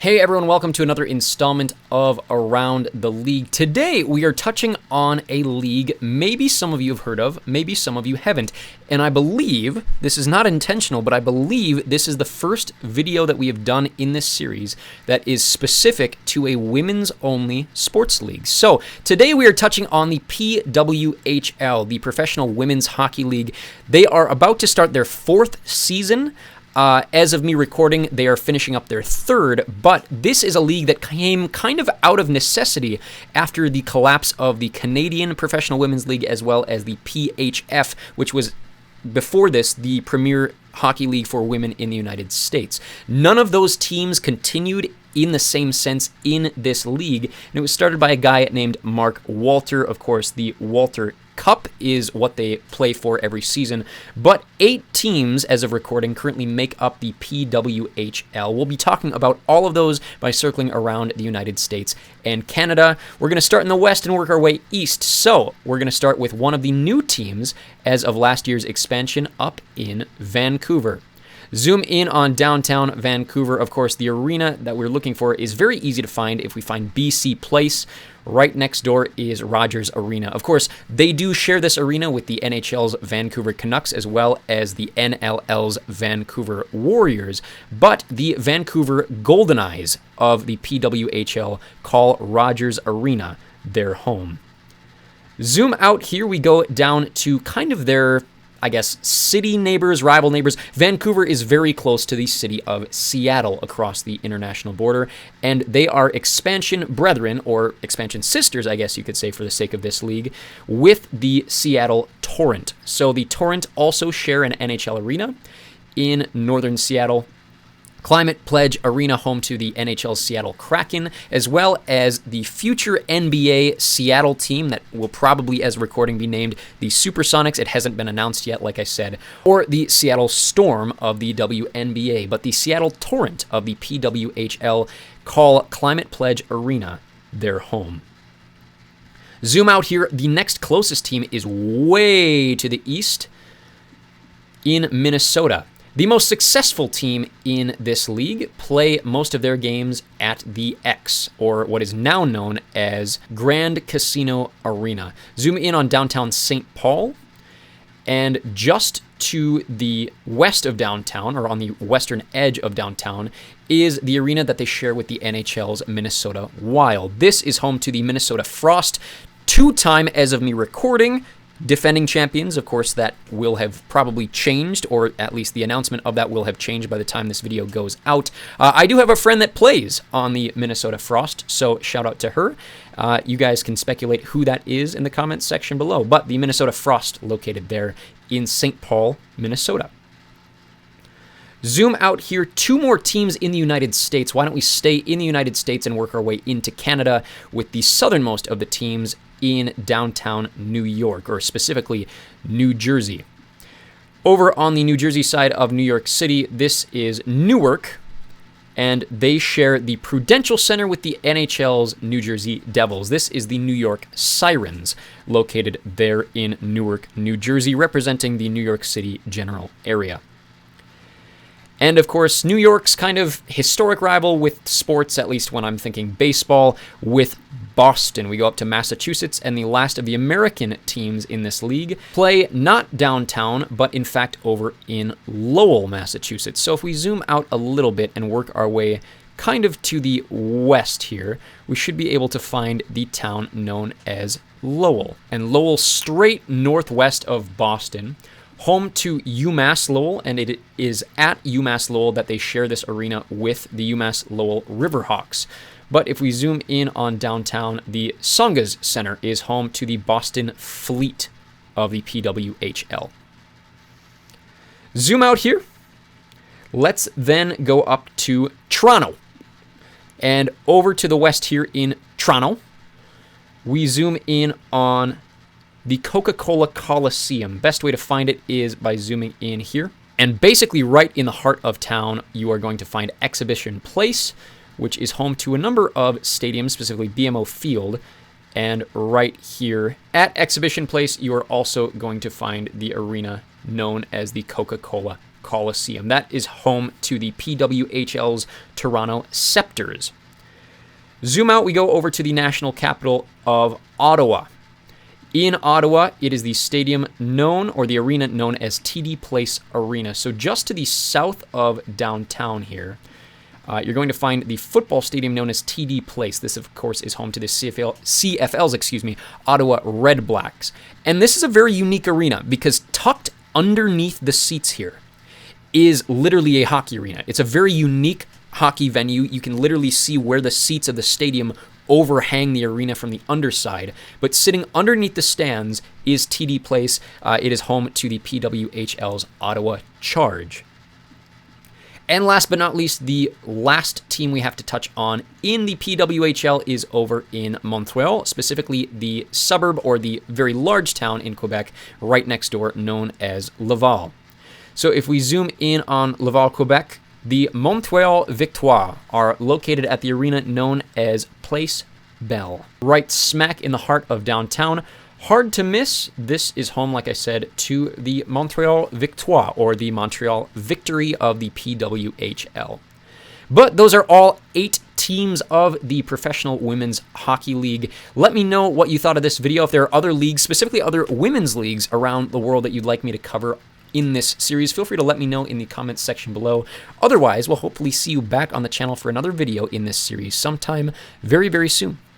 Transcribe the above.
Hey everyone, welcome to another installment of Around the League. Today we are touching on a league maybe some of you have heard of, maybe some of you haven't. And I believe, this is not intentional, but I believe this is the first video that we have done in this series that is specific to a women's only sports league. So today we are touching on the PWHL, the Professional Women's Hockey League. They are about to start their fourth season. As of me recording, they are finishing up their third, but this is a league that came kind of out of necessity after the collapse of the Canadian Professional Women's League as well as the PHF, which was before this the premier hockey league for women in the United States. None of those teams continued in the same sense in this league, and it was started by a guy named Mark Walter. Of course, the Walter Cup is what they play for every season, but 8 teams, as of recording, currently make up the PWHL. We'll be talking about all of those by circling around the United States and Canada. We're going to start in the West and work our way east, so we're going to start with one of the new teams as of last year's expansion up in Vancouver. Zoom in on downtown Vancouver. Of course, the arena that we're looking for is very easy to find if we find BC Place. Right next door is Rogers Arena. Of course, they do share this arena with the NHL's Vancouver Canucks as well as the NLL's Vancouver Warriors, but the Vancouver Golden Eyes of the PWHL call Rogers Arena their home. Zoom out here, we go down to kind of their city neighbors, rival neighbors. Vancouver is very close to the city of Seattle across the international border, and they are expansion brethren, or expansion sisters, I guess you could say for the sake of this league, with the Seattle Torrent. So the Torrent also share an NHL arena in northern Seattle. Climate Pledge Arena, home to the NHL's Seattle Kraken, as well as the future NBA Seattle team that will probably, as recording, be named the Supersonics. It hasn't been announced yet, like I said, or the Seattle Storm of the WNBA. But the Seattle Torrent of the PWHL call Climate Pledge Arena their home. Zoom out here. The next closest team is way to the east in Minnesota. The most successful team in this league play most of their games at the X, or what is now known as Grand Casino Arena. Zoom in on downtown St. Paul, and just to the west of downtown, or on the western edge of downtown, is the arena that they share with the NHL's Minnesota Wild. This is home to the Minnesota Frost, 2-time, as of me recording, defending champions. Of course, that will have probably changed, or at least the announcement of that will have changed by the time this video goes out. I do have a friend that plays on the Minnesota Frost, so shout out to her. You guys can speculate who that is in the comments section below, but the Minnesota Frost located there in St. Paul, Minnesota. Zoom out here, 2 more teams in the United States. Why don't we stay in the United States and work our way into Canada with the southernmost of the teams in downtown New York, or specifically New Jersey. Over on the New Jersey side of New York City, this is Newark, and they share the Prudential Center with the NHL's New Jersey Devils. This is the New York Sirens, located there in Newark, New Jersey, representing the New York City general area. And of course, New York's kind of historic rival with sports, at least when I'm thinking baseball, with Boston. We go up to Massachusetts, and the last of the American teams in this league play not downtown, but in fact over in Lowell, Massachusetts. So if we zoom out a little bit and work our way kind of to the west here, we should be able to find the town known as Lowell. And Lowell, straight northwest of Boston, home to UMass Lowell, and it is at UMass Lowell that they share this arena with the UMass Lowell Riverhawks. But if we zoom in on downtown, the Songas Center is home to the Boston Fleet of the PWHL. Zoom out here. Let's then go up to Toronto. And over to the west here in Toronto, we zoom in on the Coca-Cola Coliseum. Best way to find it is by zooming in here. And basically right in the heart of town, you are going to find Exhibition Place, which is home to a number of stadiums, specifically BMO Field. And right here at Exhibition Place, you are also going to find the arena known as the Coca-Cola Coliseum. That is home to the PWHL's Toronto Scepters. Zoom out, we go over to the national capital of Ottawa. In Ottawa, it is the stadium known, or the arena known as TD Place Arena. So just to the south of downtown here, you're going to find the football stadium known as TD Place. This, of course, is home to the CFL's, Ottawa Red Blacks. And this is a very unique arena because tucked underneath the seats here is literally a hockey arena. It's a very unique hockey venue. You can literally see where the seats of the stadium overhang the arena from the underside, but sitting underneath the stands is TD Place. It is home to the PWHL's Ottawa Charge. And last but not least, the last team we have to touch on in the PWHL is over in Montreal, specifically the suburb or the very large town in Quebec right next door known as Laval. So if we zoom in on Laval, Quebec, the Montreal Victoire are located at the arena known as Place Belle, right smack in the heart of downtown. Hard to miss. This is home, like I said, to the Montreal Victoire, or the Montreal Victory of the PWHL. But those are all 8 teams of the Professional Women's Hockey League. Let me know what you thought of this video. If there are other leagues, specifically other women's leagues around the world that you'd like me to cover in this series, feel free to let me know in the comments section below. Otherwise, we'll hopefully see you back on the channel for another video in this series sometime very, very soon.